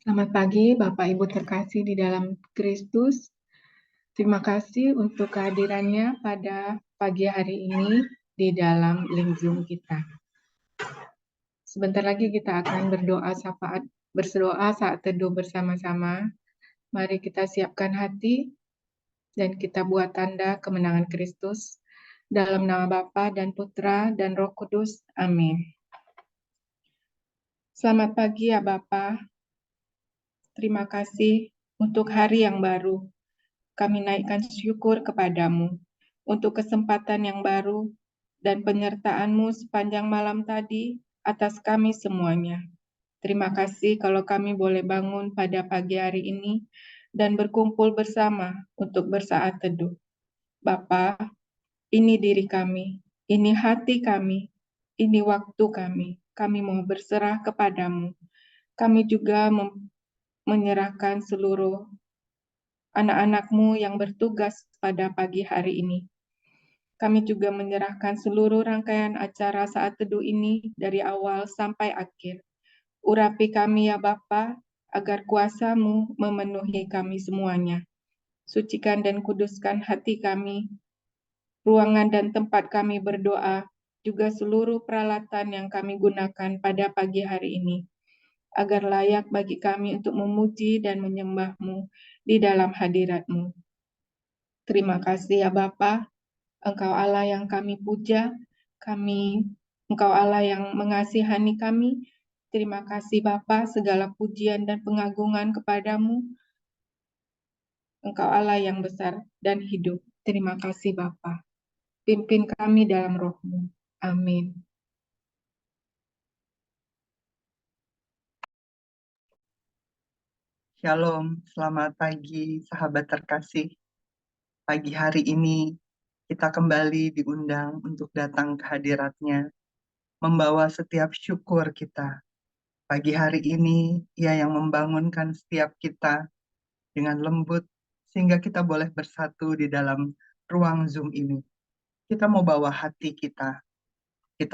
Selamat pagi, Bapak Ibu terkasih di dalam Kristus. Terima kasih untuk kehadirannya pada pagi hari ini di dalam link Zoom kita. Sebentar lagi kita akan berdoa saat teduh bersama-sama. Mari kita siapkan hati dan kita buat tanda kemenangan Kristus. Dalam nama Bapa dan Putra dan Roh Kudus. Amin. Selamat pagi ya Bapak. Terima kasih untuk hari yang baru. Kami naikkan syukur kepadamu untuk kesempatan yang baru dan penyertaan-Mu sepanjang malam tadi atas kami semuanya. Terima kasih kalau kami boleh bangun pada pagi hari ini dan berkumpul bersama untuk bersaat teduh. Bapa, ini diri kami, ini hati kami, ini waktu kami. Kami mau berserah kepadamu. Kami juga menyerahkan seluruh anak-anak-Mu yang bertugas pada pagi hari ini. Kami juga menyerahkan seluruh rangkaian acara saat teduh ini dari awal sampai akhir. Urapi kami ya Bapa, agar kuasa-Mu memenuhi kami semuanya. Sucikan dan kuduskan hati kami, ruangan dan tempat kami berdoa, juga seluruh peralatan yang kami gunakan pada pagi hari ini, agar layak bagi kami untuk memuji dan menyembah-Mu di dalam hadirat-Mu. Terima kasih ya Bapa, Engkau Allah yang kami puja, Engkau Allah yang mengasihani kami. Terima kasih Bapa, segala pujian dan pengagungan kepadamu. Engkau Allah yang besar dan hidup. Terima kasih Bapa. Pimpin kami dalam roh-Mu. Amin. Shalom, selamat pagi sahabat terkasih. Pagi hari ini kita kembali diundang untuk datang ke hadirat-Nya, membawa setiap syukur kita. Pagi hari ini Ia yang membangunkan setiap kita dengan lembut, sehingga kita boleh bersatu di dalam ruang Zoom ini. Kita mau bawa hati kita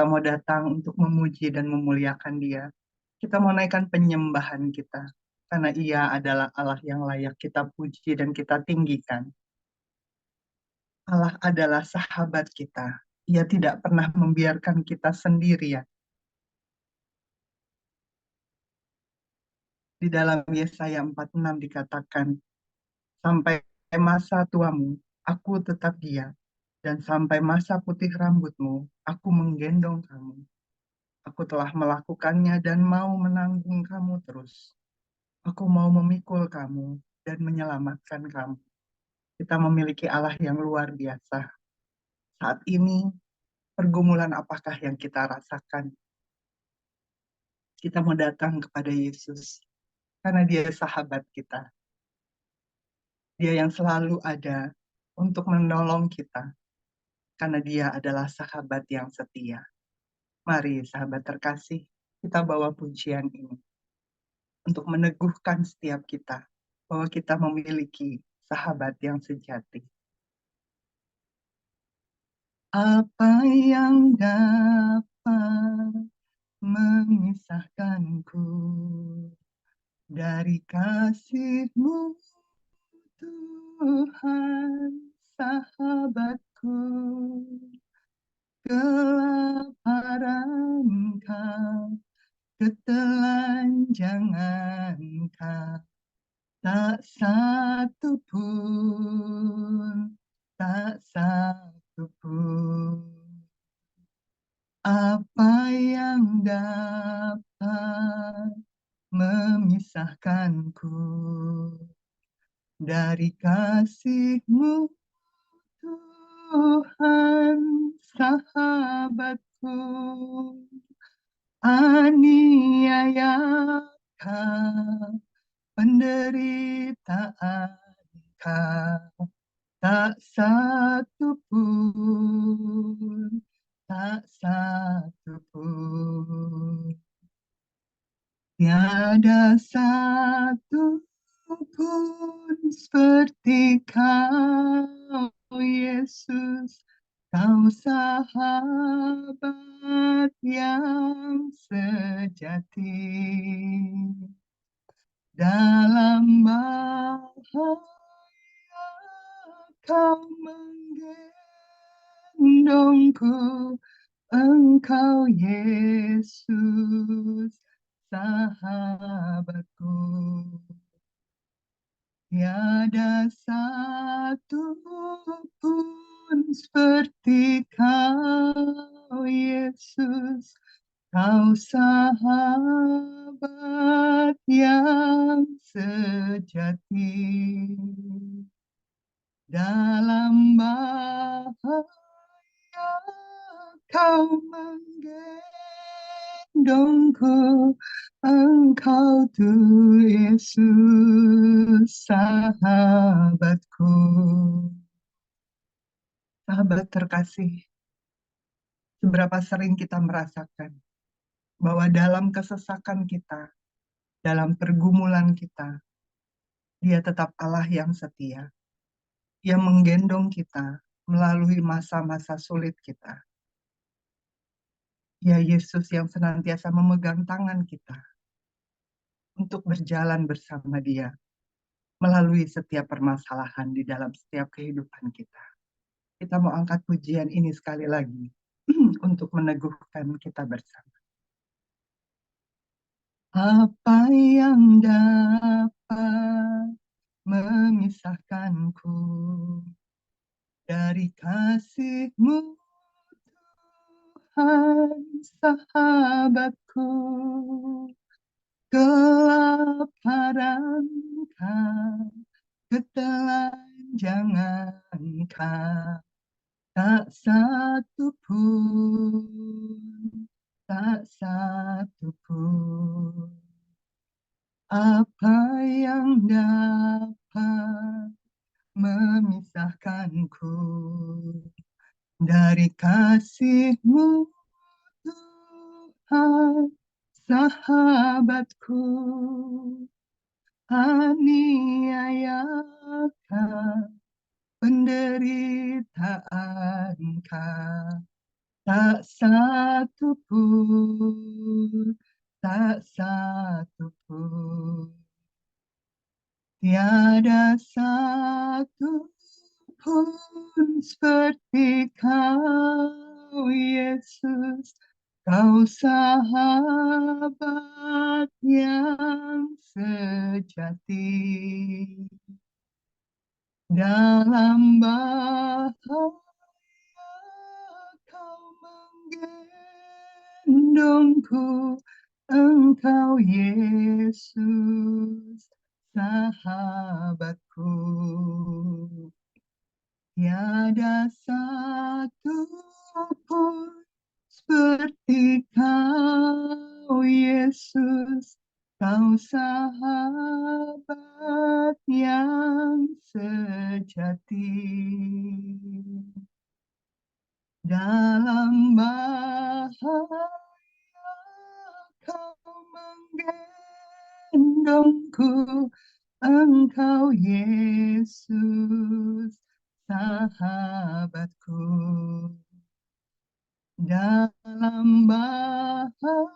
mau datang untuk memuji dan memuliakan Dia. Kita mau naikkan penyembahan kita, karena Ia adalah Allah yang layak kita puji dan kita tinggikan. Allah adalah sahabat kita. Ia tidak pernah membiarkan kita sendirian. Di dalam Yesaya 46 dikatakan, sampai masa tuamu, aku tetap Dia, dan sampai masa putih rambutmu, aku menggendong kamu. Aku telah melakukannya dan mau menanggung kamu terus. Aku mau memikul kamu dan menyelamatkan kamu. Kita memiliki Allah yang luar biasa. Saat ini, pergumulan apakah yang kita rasakan? Kita mau datang kepada Yesus, karena Dia sahabat kita. Dia yang selalu ada untuk menolong kita, karena Dia adalah sahabat yang setia. Mari sahabat terkasih, kita bawa pujian ini untuk meneguhkan setiap kita, bahwa kita memiliki sahabat yang sejati. Apa yang dapat memisahkanku dari kasih-Mu, Tuhan, sahabatku? Kelaparan Kau, ketelanjangan Kau, tak satu pun, tak satu pun. Apa yang dapat memisahkanku dari kasih-Mu, Tuhan, sahabatku? Aniayakah, penderitaan Kau, tak satu pun, tak satu pun. Tiada satu pun seperti Kau, Yesus. Kau sahabat yang sejati. dalam bahaya kau menggendongku, Engkau Yesus, sahabatku. Tiada satu pun seperti Kau Yesus, Kau sahabat yang sejati. Dalam bahaya Kau menggendongku, Engkau tuh Yesus, sahabatku. Sahabat terkasih, seberapa sering kita merasakan bahwa dalam kesesakan kita, dalam pergumulan kita, Dia tetap Allah yang setia. Dia menggendong kita melalui masa-masa sulit kita. Ya Yesus yang senantiasa memegang tangan kita untuk berjalan bersama Dia melalui setiap permasalahan di dalam setiap kehidupan kita. Kita mau angkat pujian ini sekali lagi untuk meneguhkan kita bersama. Apa yang dapat memisahkanku dari kasih-Mu, Tuhan sahabatku? Kelaparan kah, ketelanjangan kah, tak satu pun, tak satu pun. Apa yang dapat memisahkanku dari kasih-Mu, Tuhan sahabatku? Aniayakah, penderitaankah, tak satu pun, tak satu pun. Tiada satu pun seperti Kau Yesus, Kau sahabat yang sejati. Dalam bahaya Kau menggendongku, Engkau Yesus, sahabatku. Tiada satu pun seperti Kau Yesus, Kau sahabat yang sejati. Dalam bahaya Kau menggendongku, Engkau Yesus, sahabatku. Dalam bahaya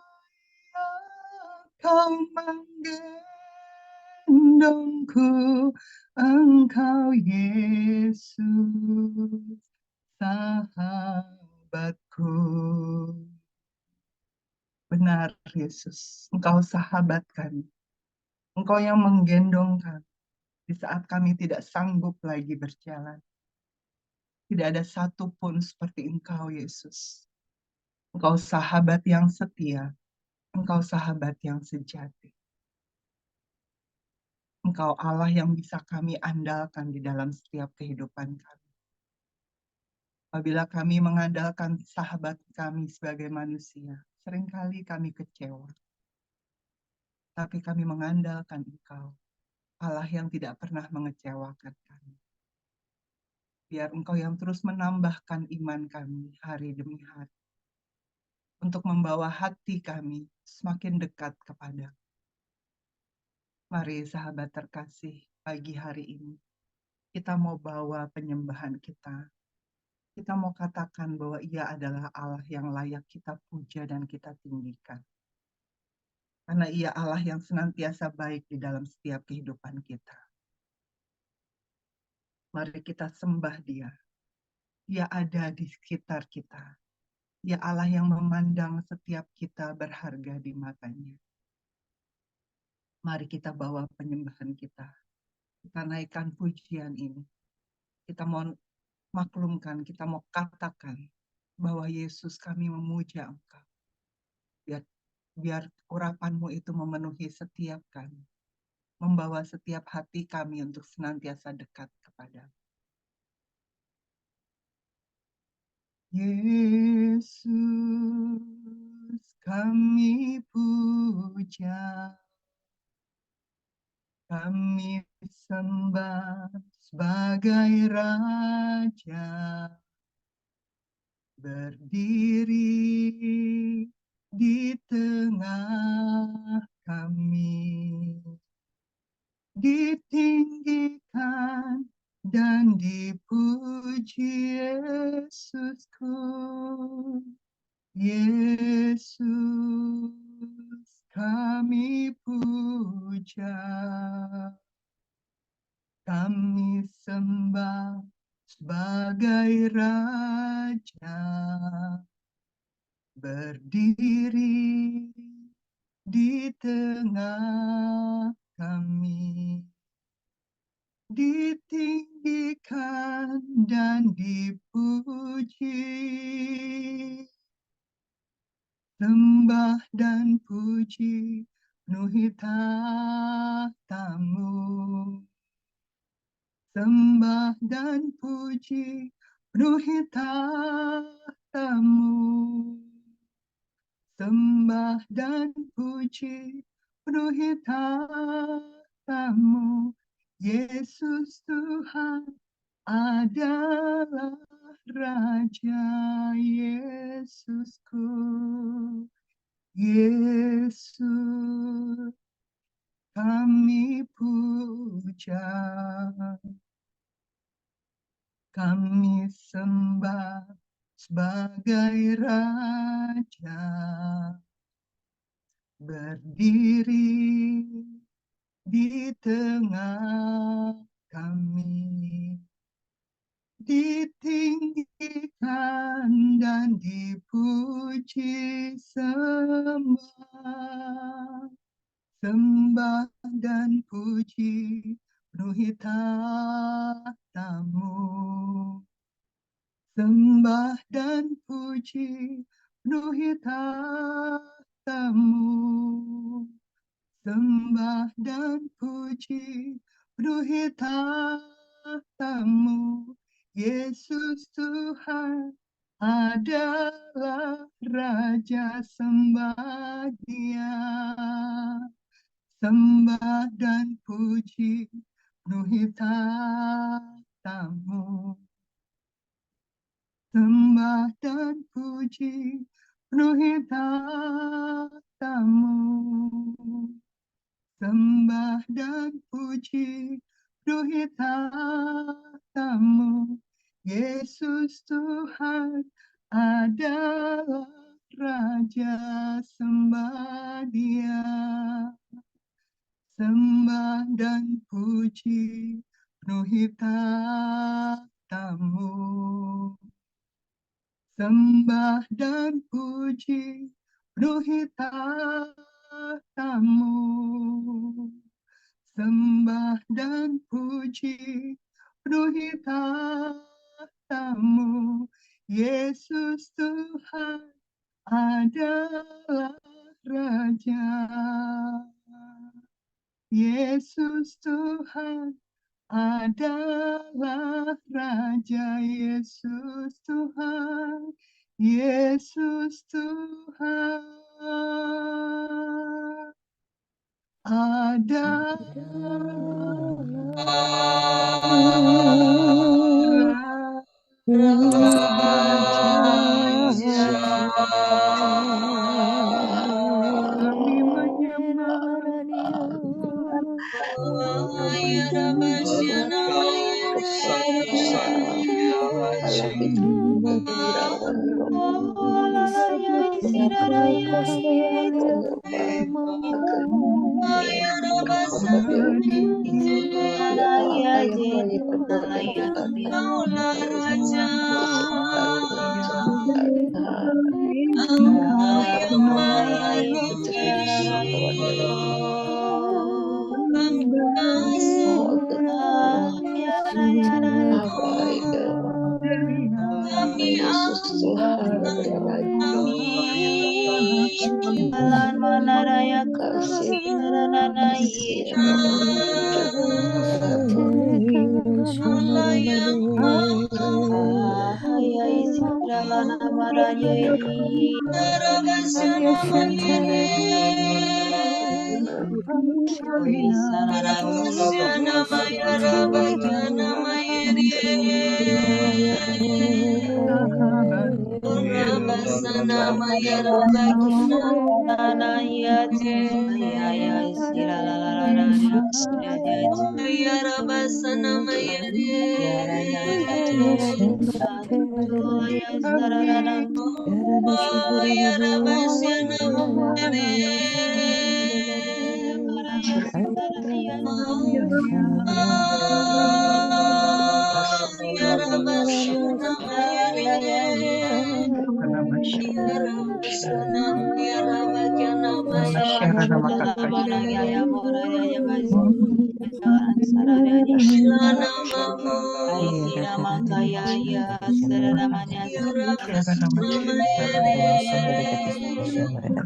Kau menggendongku, Engkau Yesus, sahabatku. Benar Yesus, Engkau sahabat kami. Engkau yang menggendong kami di saat kami tidak sanggup lagi berjalan. Tidak ada satupun seperti Engkau Yesus. Engkau sahabat yang setia. Engkau sahabat yang sejati. Engkau Allah yang bisa kami andalkan di dalam setiap kehidupan kami. Apabila kami mengandalkan sahabat kami sebagai manusia, seringkali kami kecewa. Tapi kami mengandalkan Engkau, Allah yang tidak pernah mengecewakan kami. Biar Engkau yang terus menambahkan iman kami hari demi hari. Untuk membawa hati kami semakin dekat kepada. Mari sahabat terkasih, pagi hari ini kita mau bawa penyembahan kita. Kita mau katakan bahwa Ia adalah Allah yang layak kita puja dan kita tinggikan. karena Ia Allah yang senantiasa baik di dalam setiap kehidupan kita. Mari kita sembah Dia. Dia ada di sekitar kita. Dia Allah yang memandang setiap kita berharga di matanya. Mari kita bawa penyembahan kita. Kita naikkan pujian ini. Kita mau maklumkan, kita mau katakan bahwa Yesus, kami memuja Engkau. Biar urapanmu itu memenuhi setiap kami. Membawa setiap hati kami untuk senantiasa dekat kepada Yesus, kami puja, kami sembah sebagai Raja, berdiri di tengah kami, ditinggikan dan dipuji Yesusku. Yesus, kami puja, kami sembah sebagai Raja, berdiri di tengah kami, ditinggikan dan dipuji. Sembah dan puji penuhi tahta-Mu. Sembah dan puji penuhi tahta-Mu. Sembah dan puji penuhi tahta-Mu. Yesus Tuhan adalah Raja, Yesusku. Yesus, kami puja, kami sembah sebagai Raja, berdiri di tengah kami, ditinggikan dan dipuji sembah. Sembah dan puji penuhi tahta-Mu. Sembah dan puji penuhi tahta-Mu. Sembah dan puji penuhi tahta-Mu. Yesus Tuhan adalah Raja, sembah Dia. Sembah dan puji penuhi tahta-Mu. Sembah dan puji penuhi tahta-Mu. Sembah dan puji penuhi tahta-Mu. Yesus Tuhan adalah Raja, sembah Dia. Sembah dan puji penuhi tahta-Mu. Sembah dan puji penuhi tahta-Mu. Sembah dan puji penuhi tahta-Mu. Yesus Tuhan adalah Raja. Yesus Tuhan adalah Raja, Yesus Tuhan, Yesus Tuhan adalah Raja. Kami menyembah Yesus Tuhan berraja.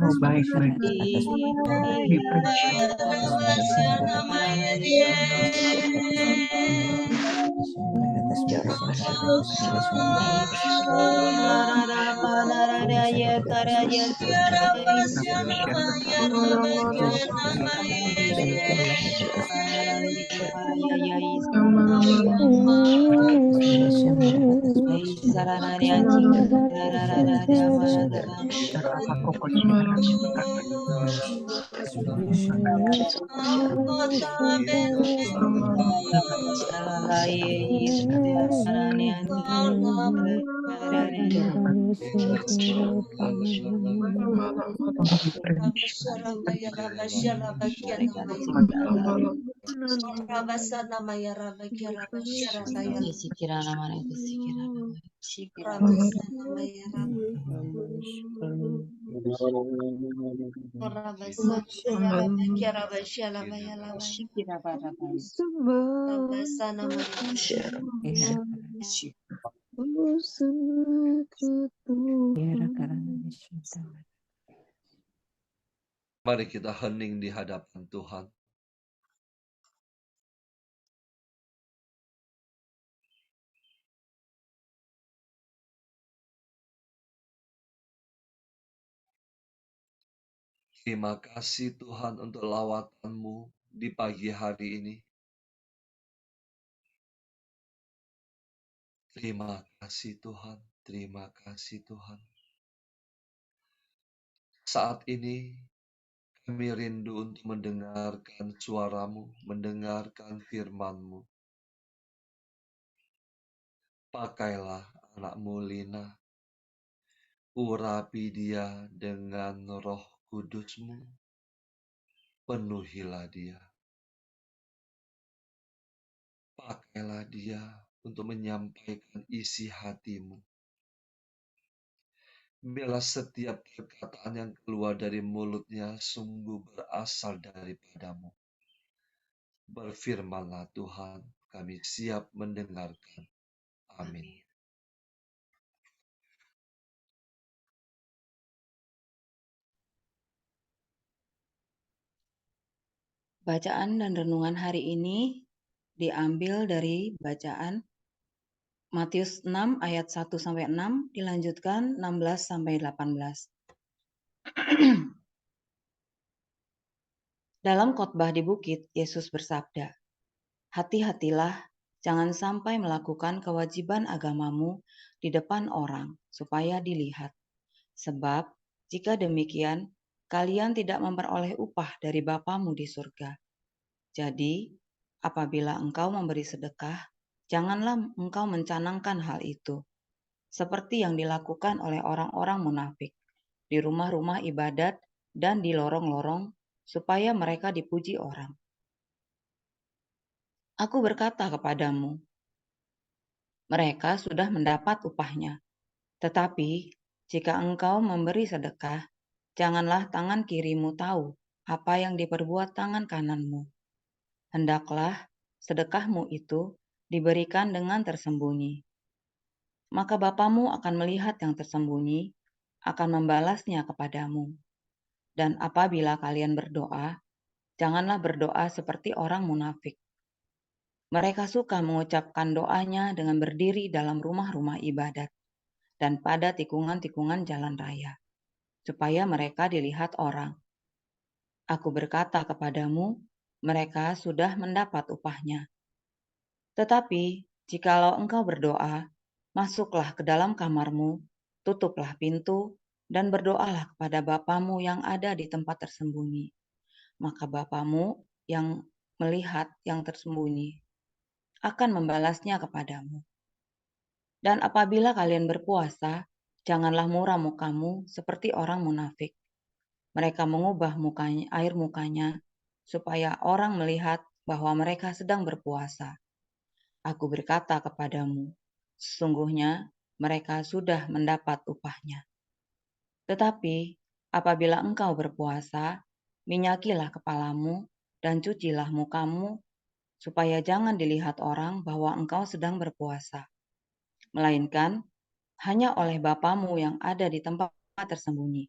Kasih baik bagi Mari kita hening di hadapan Tuhan. Terima kasih Tuhan untuk lawatan-Mu di pagi hari ini. Terima kasih Tuhan, terima kasih Tuhan. Saat ini kami rindu untuk mendengarkan suara-Mu, mendengarkan firman-Mu. Pakailah anak-Mu Lina, urapi dia dengan Roh Kudus-Mu, penuhilah dia. Pakailah dia untuk menyampaikan isi hati-Mu. Biarlah setiap perkataan yang keluar dari mulutnya sungguh berasal daripada-Mu. Berfirmanlah Tuhan, kami siap mendengarkan. Amin. Bacaan dan renungan hari ini diambil dari bacaan Matius 6 ayat 1-6, dilanjutkan 16-18. Dalam khotbah di bukit, Yesus bersabda, "Hati-hatilah, jangan sampai melakukan kewajiban agamamu di depan orang, supaya dilihat. Sebab, jika demikian, kalian tidak memperoleh upah dari Bapamu di surga. Jadi, apabila engkau memberi sedekah, janganlah engkau mencanangkan hal itu, seperti yang dilakukan oleh orang-orang munafik. di rumah-rumah ibadat dan di lorong-lorong, supaya mereka dipuji orang. Aku berkata kepadamu, mereka sudah mendapat upahnya. Tetapi jika engkau memberi sedekah, janganlah tangan kirimu tahu apa yang diperbuat tangan kananmu. Hendaklah sedekahmu itu diberikan dengan tersembunyi. Maka Bapamu akan melihat yang tersembunyi, akan membalasnya kepadamu. Dan apabila kalian berdoa, janganlah berdoa seperti orang munafik. Mereka suka mengucapkan doanya dengan berdiri dalam rumah-rumah ibadat dan pada tikungan-tikungan jalan raya, supaya mereka dilihat orang. Aku berkata kepadamu, mereka sudah mendapat upahnya. Tetapi jikalau engkau berdoa, masuklah ke dalam kamarmu, tutuplah pintu, dan berdoalah kepada Bapamu yang ada di tempat tersembunyi. Maka Bapamu yang melihat yang tersembunyi akan membalasnya kepadamu. Dan apabila kalian berpuasa, janganlah muram mukamu seperti orang munafik. Mereka mengubah air mukanya, supaya orang melihat bahwa mereka sedang berpuasa. Aku berkata kepadamu, sesungguhnya mereka sudah mendapat upahnya. Tetapi apabila engkau berpuasa, minyakilah kepalamu dan cucilah mukamu, supaya jangan dilihat orang bahwa engkau sedang berpuasa, melainkan hanya oleh Bapamu yang ada di tempat tersembunyi.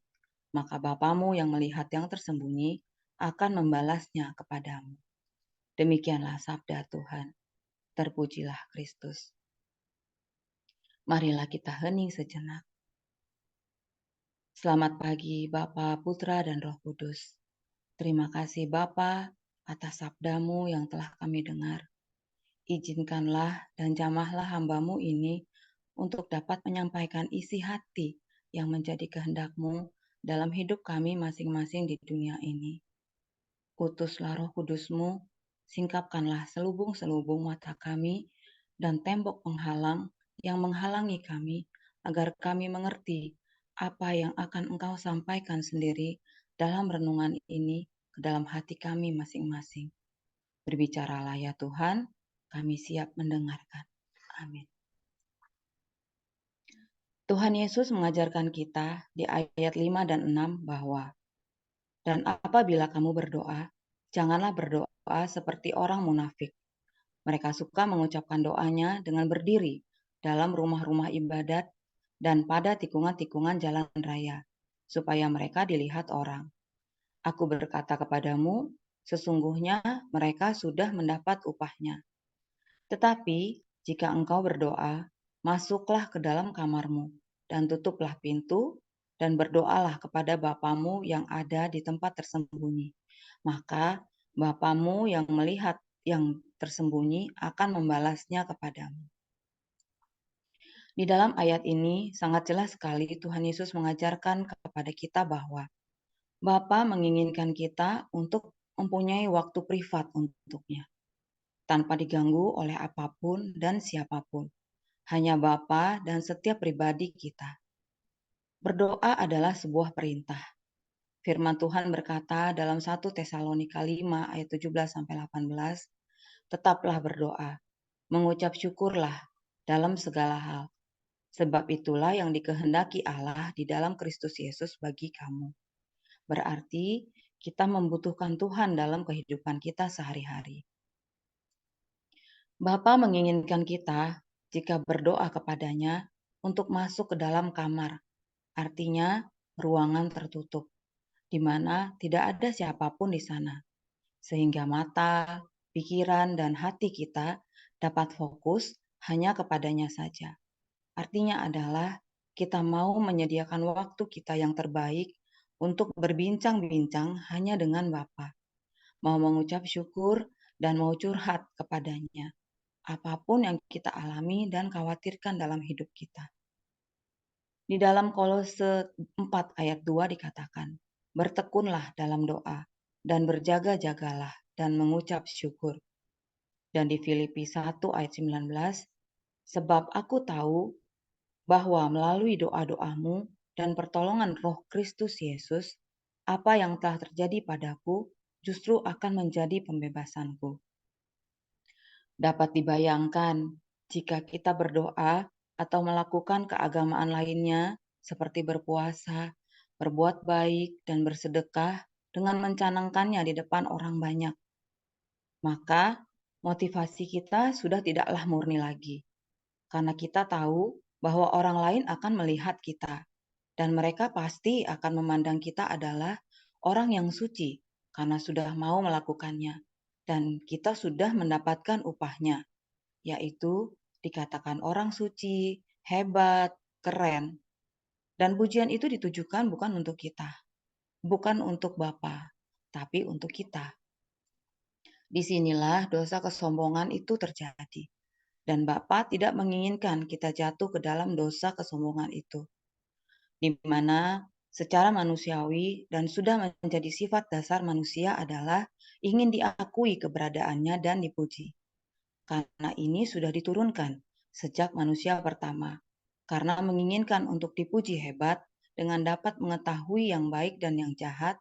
Maka Bapamu yang melihat yang tersembunyi akan membalasnya kepadamu. Demikianlah sabda Tuhan. Terpujilah Kristus. Marilah kita hening sejenak. Selamat pagi Bapa, Putra, dan Roh Kudus. Terima kasih Bapa atas sabdamu yang telah kami dengar. Izinkanlah dan jamahlah hamba-Mu ini untuk dapat menyampaikan isi hati yang menjadi kehendak-Mu dalam hidup kami masing-masing di dunia ini. Utuslah Roh Kudus-Mu, singkapkanlah selubung-selubung mata kami dan tembok penghalang yang menghalangi kami, agar kami mengerti apa yang akan Engkau sampaikan sendiri dalam renungan ini ke dalam hati kami masing-masing. Berbicaralah ya Tuhan, kami siap mendengarkan. Amin. Tuhan Yesus mengajarkan kita di ayat 5 dan 6 bahwa, dan apabila kamu berdoa, janganlah berdoa seperti orang munafik. Mereka suka mengucapkan doanya dengan berdiri dalam rumah-rumah ibadat dan pada tikungan-tikungan jalan raya, supaya mereka dilihat orang. Aku berkata kepadamu, sesungguhnya mereka sudah mendapat upahnya. Tetapi jika engkau berdoa, masuklah ke dalam kamarmu dan tutuplah pintu dan berdoalah kepada Bapamu yang ada di tempat tersembunyi. Maka Bapamu yang melihat yang tersembunyi akan membalasnya kepadamu. Di dalam ayat ini sangat jelas sekali Tuhan Yesus mengajarkan kepada kita bahwa Bapa menginginkan kita untuk mempunyai waktu privat untuknya, tanpa diganggu oleh apapun dan siapapun. Hanya Bapa dan setiap pribadi kita. Berdoa adalah sebuah perintah. Firman Tuhan berkata dalam 1 Tesalonika 5 ayat 17-18, tetaplah berdoa, mengucap syukurlah dalam segala hal. Sebab itulah yang dikehendaki Allah di dalam Kristus Yesus bagi kamu. Berarti kita membutuhkan Tuhan dalam kehidupan kita sehari-hari. Bapa menginginkan kita jika berdoa kepadanya untuk masuk ke dalam kamar, artinya ruangan tertutup, di mana tidak ada siapapun di sana, sehingga mata, pikiran, dan hati kita dapat fokus hanya kepadanya saja. Artinya adalah kita mau menyediakan waktu kita yang terbaik untuk berbincang-bincang hanya dengan Bapa, mau mengucap syukur dan mau curhat kepadanya apapun yang kita alami dan khawatirkan dalam hidup kita. Di dalam Kolose 4 ayat 2 dikatakan, bertekunlah dalam doa dan berjaga-jagalah dan mengucap syukur. Dan di Filipi 1 ayat 19, sebab aku tahu bahwa melalui doa-doamu dan pertolongan Roh Kristus Yesus, apa yang telah terjadi padaku justru akan menjadi pembebasanku. Dapat dibayangkan jika kita berdoa atau melakukan keagamaan lainnya seperti berpuasa, berbuat baik, dan bersedekah dengan mencanangkannya di depan orang banyak, maka motivasi kita sudah tidaklah murni lagi, karena kita tahu bahwa orang lain akan melihat kita, dan mereka pasti akan memandang kita adalah orang yang suci karena sudah mau melakukannya, dan kita sudah mendapatkan upahnya, yaitu dikatakan orang suci, hebat, keren. Dan pujian itu ditujukan bukan untuk kita, bukan untuk Bapa, tapi untuk kita. Disinilah dosa kesombongan itu terjadi. Dan Bapa tidak menginginkan kita jatuh ke dalam dosa kesombongan itu, di mana secara manusiawi dan sudah menjadi sifat dasar manusia adalah ingin diakui keberadaannya dan dipuji. Karena ini sudah diturunkan sejak manusia pertama, karena menginginkan untuk dipuji hebat dengan dapat mengetahui yang baik dan yang jahat,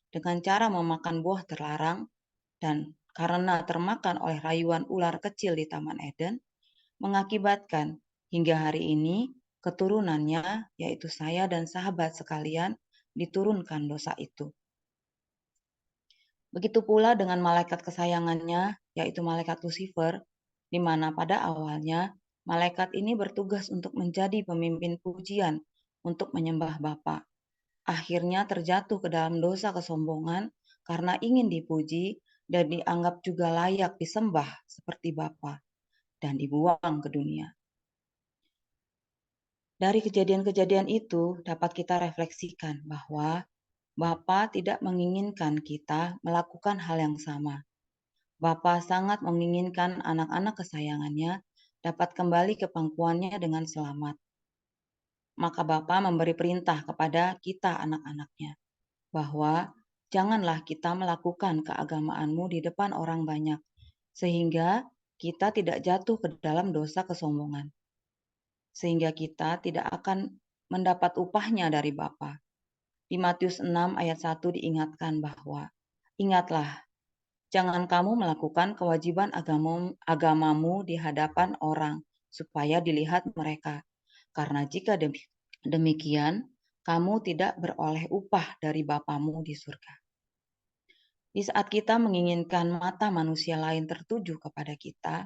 dengan cara memakan buah terlarang, dan karena termakan oleh rayuan ular kecil di Taman Eden, mengakibatkan hingga hari ini keturunannya, yaitu saya dan sahabat sekalian, diturunkan dosa itu. Begitu pula dengan malaikat kesayangannya, yaitu malaikat Lucifer, di mana pada awalnya malaikat ini bertugas untuk menjadi pemimpin pujian untuk menyembah Bapa. Akhirnya terjatuh ke dalam dosa kesombongan karena ingin dipuji dan dianggap juga layak disembah seperti Bapa dan dibuang ke dunia. Dari kejadian-kejadian itu dapat kita refleksikan bahwa Bapa tidak menginginkan kita melakukan hal yang sama. Bapa sangat menginginkan anak-anak kesayangannya dapat kembali ke pangkuannya dengan selamat. Maka Bapa memberi perintah kepada kita anak-anaknya, bahwa janganlah kita melakukan keagamaanmu di depan orang banyak, sehingga kita tidak jatuh ke dalam dosa kesombongan. Sehingga kita tidak akan mendapat upahnya dari Bapa. Di Matius 6 ayat 1 diingatkan bahwa, ingatlah, jangan kamu melakukan kewajiban agamamu di hadapan orang, supaya dilihat mereka. Karena jika demikian, kamu tidak beroleh upah dari Bapamu di surga. Di saat kita menginginkan mata manusia lain tertuju kepada kita,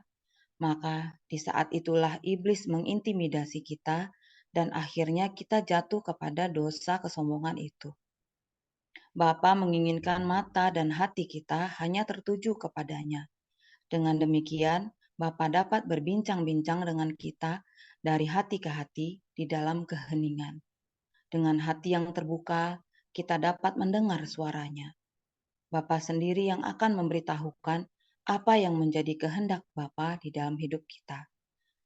maka di saat itulah iblis mengintimidasi kita dan akhirnya kita jatuh kepada dosa kesombongan itu. Bapa menginginkan mata dan hati kita hanya tertuju kepadanya. Dengan demikian, Bapa dapat berbincang-bincang dengan kita dari hati ke hati di dalam keheningan. Dengan hati yang terbuka, kita dapat mendengar suaranya. Bapa sendiri yang akan memberitahukan apa yang menjadi kehendak Bapa di dalam hidup kita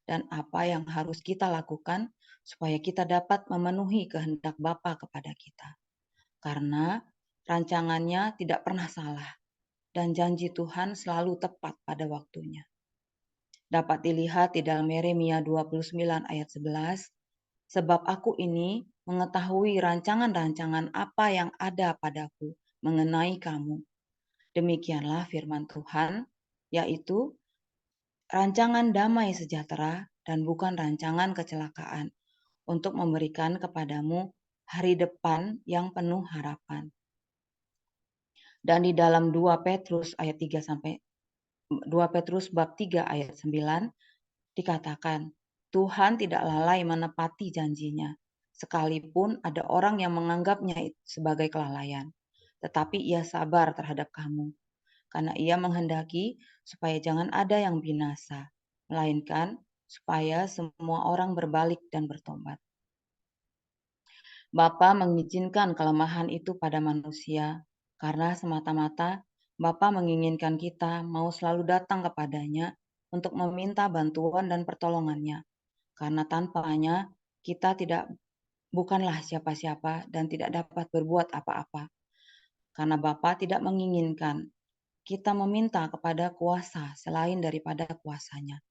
dan apa yang harus kita lakukan supaya kita dapat memenuhi kehendak Bapa kepada kita. Karena rancangannya tidak pernah salah dan janji Tuhan selalu tepat pada waktunya. Dapat dilihat di dalam Yeremia 29 ayat 11, sebab aku ini mengetahui rancangan-rancangan apa yang ada padaku mengenai kamu. Demikianlah firman Tuhan, yaitu rancangan damai sejahtera dan bukan rancangan kecelakaan, untuk memberikan kepadamu hari depan yang penuh harapan. Dan di dalam 2 Petrus ayat 3 sampai 2 Petrus bab 3 ayat 9 dikatakan, Tuhan tidak lalai menepati janjinya, sekalipun ada orang yang menganggapnya sebagai kelalaian, tetapi ia sabar terhadap kamu, karena ia menghendaki supaya jangan ada yang binasa, melainkan supaya semua orang berbalik dan bertobat. Bapa mengizinkan kelemahan itu pada manusia, karena semata-mata Bapa menginginkan kita mau selalu datang kepadanya untuk meminta bantuan dan pertolongannya, karena tanpanya kita bukanlah siapa-siapa dan tidak dapat berbuat apa-apa. Karena Bapa tidak menginginkan kita meminta kepada kuasa selain daripada kuasanya.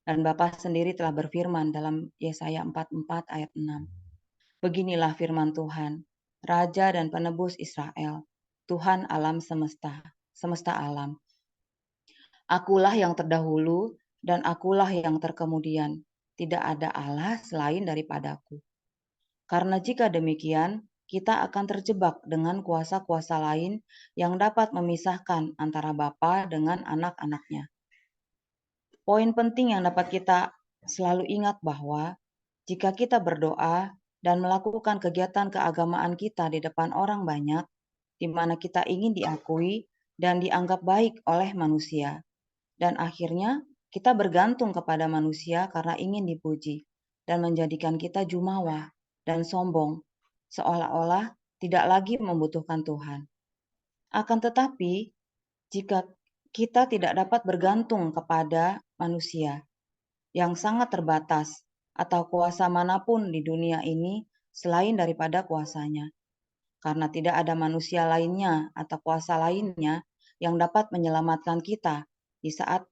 Dan Bapa sendiri telah berfirman dalam Yesaya 44 ayat 6. Beginilah firman Tuhan, Raja dan Penebus Israel, Tuhan alam semesta alam. Akulah yang terdahulu dan akulah yang terkemudian. Tidak ada Allah selain daripadaku. Karena jika demikian, kita akan terjebak dengan kuasa-kuasa lain yang dapat memisahkan antara Bapa dengan anak-anaknya. Poin penting yang dapat kita selalu ingat bahwa jika kita berdoa dan melakukan kegiatan keagamaan kita di depan orang banyak, di mana kita ingin diakui dan dianggap baik oleh manusia, dan akhirnya kita bergantung kepada manusia karena ingin dipuji dan menjadikan kita jumawa dan sombong, seolah-olah tidak lagi membutuhkan Tuhan. Akan tetapi, jika kita tidak dapat bergantung kepada manusia yang sangat terbatas atau kuasa manapun di dunia ini selain daripada kuasanya, karena tidak ada manusia lainnya atau kuasa lainnya yang dapat menyelamatkan kita di saat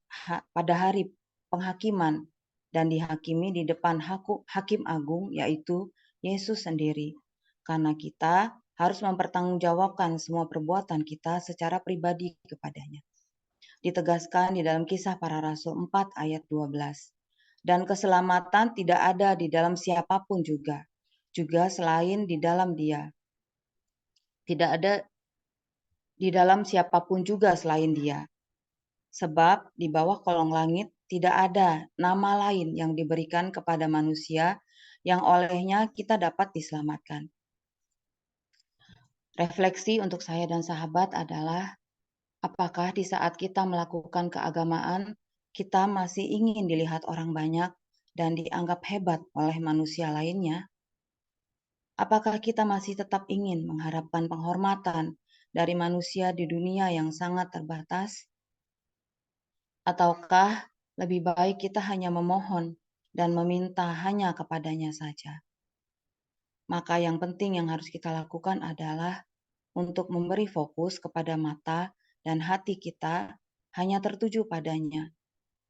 pada hari penghakiman dan dihakimi di depan Hakim Agung, yaitu Yesus sendiri. Karena kita harus mempertanggungjawabkan semua perbuatan kita secara pribadi kepadanya. Ditegaskan di dalam Kisah Para Rasul 4 ayat 12. Dan keselamatan tidak ada di dalam siapapun juga selain di dalam Dia. Tidak ada di dalam siapapun juga selain Dia. Sebab di bawah kolong langit tidak ada nama lain yang diberikan kepada manusia yang olehnya kita dapat diselamatkan. Refleksi untuk saya dan sahabat adalah, apakah di saat kita melakukan keagamaan, kita masih ingin dilihat orang banyak dan dianggap hebat oleh manusia lainnya? Apakah kita masih tetap ingin mengharapkan penghormatan dari manusia di dunia yang sangat terbatas? Ataukah lebih baik kita hanya memohon dan meminta hanya kepadanya saja? Maka yang penting yang harus kita lakukan adalah untuk memberi fokus kepada mata dan hati kita hanya tertuju padanya.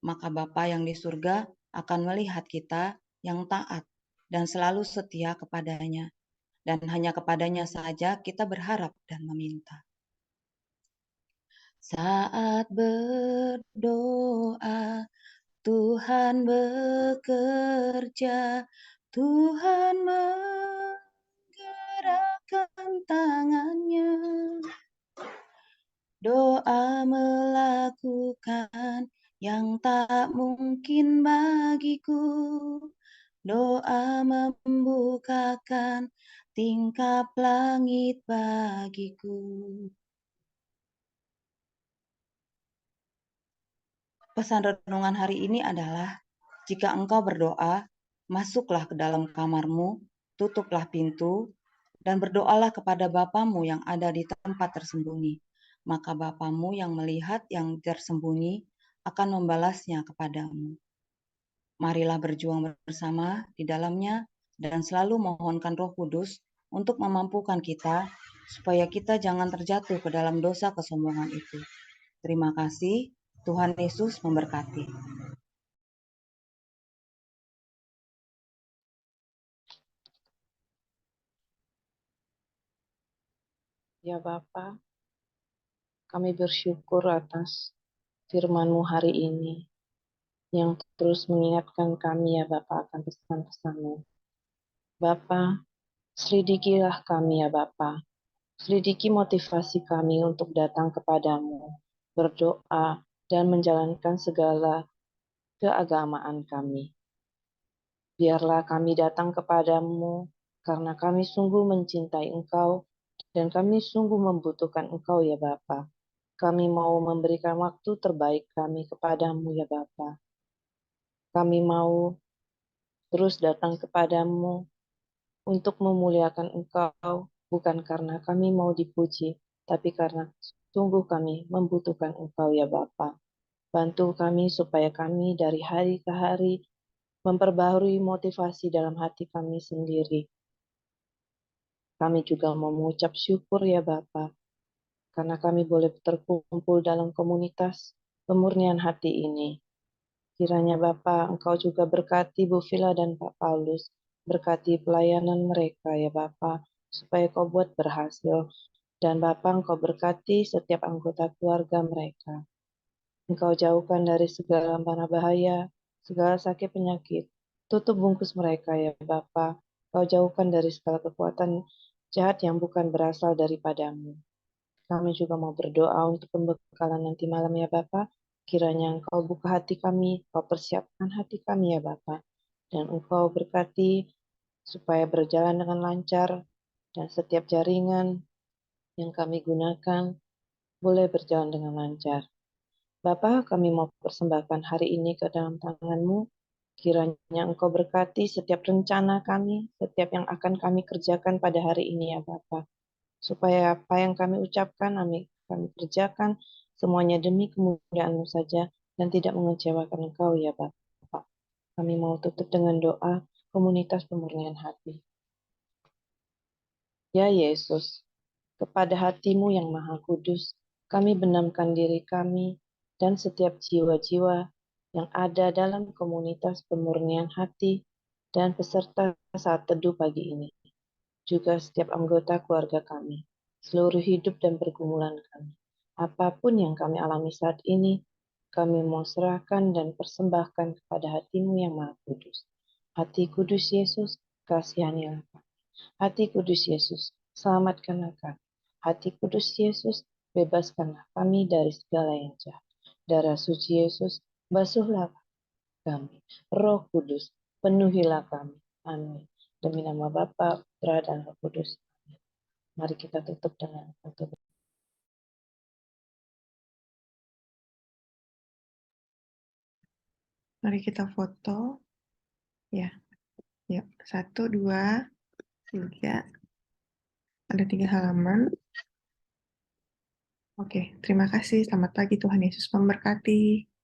Maka Bapa yang di surga akan melihat kita yang taat dan selalu setia kepadanya. Dan hanya kepadanya saja kita berharap dan meminta. Saat berdoa, Tuhan bekerja, Tuhan menggerakkan tangannya. Doa melakukan yang tak mungkin bagiku. Doa membukakan tingkap langit bagiku. Pesan renungan hari ini adalah, jika engkau berdoa, masuklah ke dalam kamarmu, tutuplah pintu, dan berdoalah kepada Bapamu yang ada di tempat tersembunyi. Maka Bapamu yang melihat yang tersembunyi akan membalasnya kepadamu. Marilah berjuang bersama di dalamnya dan selalu mohonkan Roh Kudus untuk memampukan kita supaya kita jangan terjatuh ke dalam dosa kesombongan itu. Terima kasih, Tuhan Yesus memberkati. Ya Bapa, kami bersyukur atas firman-Mu hari ini yang terus mengingatkan kami ya Bapa akan pesan-pesan-Mu. Bapa, selidikilah kami ya Bapa. Selidiki motivasi kami untuk datang kepadamu, berdoa, dan menjalankan segala keagamaan kami. Biarlah kami datang kepadamu karena kami sungguh mencintai Engkau dan kami sungguh membutuhkan Engkau ya Bapa. Kami mau memberikan waktu terbaik kami kepadamu ya Bapa. Kami mau terus datang kepadamu untuk memuliakan Engkau, bukan karena kami mau dipuji, tapi karena sungguh kami membutuhkan Engkau ya Bapa. Bantu kami supaya kami dari hari ke hari memperbaharui motivasi dalam hati kami sendiri. Kami juga mau mengucap syukur ya Bapa, karena kami boleh terkumpul dalam komunitas pemurnian hati ini. Kiranya Bapa, Engkau juga berkati Bu Vila dan Pak Paulus, berkati pelayanan mereka ya Bapa, supaya Kau buat berhasil. Dan Bapa, Engkau berkati setiap anggota keluarga mereka. Engkau jauhkan dari segala mara bahaya, segala sakit penyakit. Tutup bungkus mereka ya Bapa. Kau jauhkan dari segala kekuatan jahat yang bukan berasal daripadamu. Kami juga mau berdoa untuk pembekalan nanti malam ya Bapa. Kiranya Engkau buka hati kami, Kau persiapkan hati kami ya Bapa. Dan Engkau berkati supaya berjalan dengan lancar dan setiap jaringan yang kami gunakan boleh berjalan dengan lancar. Bapa, kami mau persembahkan hari ini ke dalam tangan-Mu. Kiranya Engkau berkati setiap rencana kami, setiap yang akan kami kerjakan pada hari ini ya Bapa. Supaya apa yang kami ucapkan, kami kerjakan, semuanya demi kemuliaan-Mu saja dan tidak mengecewakan Engkau ya Bapa. Kami mau tutup dengan doa komunitas pemurnian hati. Ya Yesus, kepada hati-Mu yang maha kudus, kami benamkan diri kami dan setiap jiwa-jiwa yang ada dalam komunitas pemurnian hati dan peserta saat teduh pagi ini. Juga setiap anggota keluarga kami, seluruh hidup dan pergumulan kami. Apapun yang kami alami saat ini, kami mau serahkan dan persembahkan kepada hati-Mu yang maha kudus. Hati kudus Yesus, kasihanilah kami. Hati kudus Yesus, selamatkanlah kami. Hati kudus Yesus, bebaskanlah kami dari segala yang jahat. Darah suci Yesus, basuhlah kami. Roh Kudus, penuhilah kami. Amin. Demi nama Bapa, Putra, dan Roh Kudus. Amin. Mari kita tutup dengan satu. Mari kita foto. Ya, yuk. 1, 2, 3. Ada 3 halaman. Oke, terima kasih. Selamat pagi, Tuhan Yesus memberkati.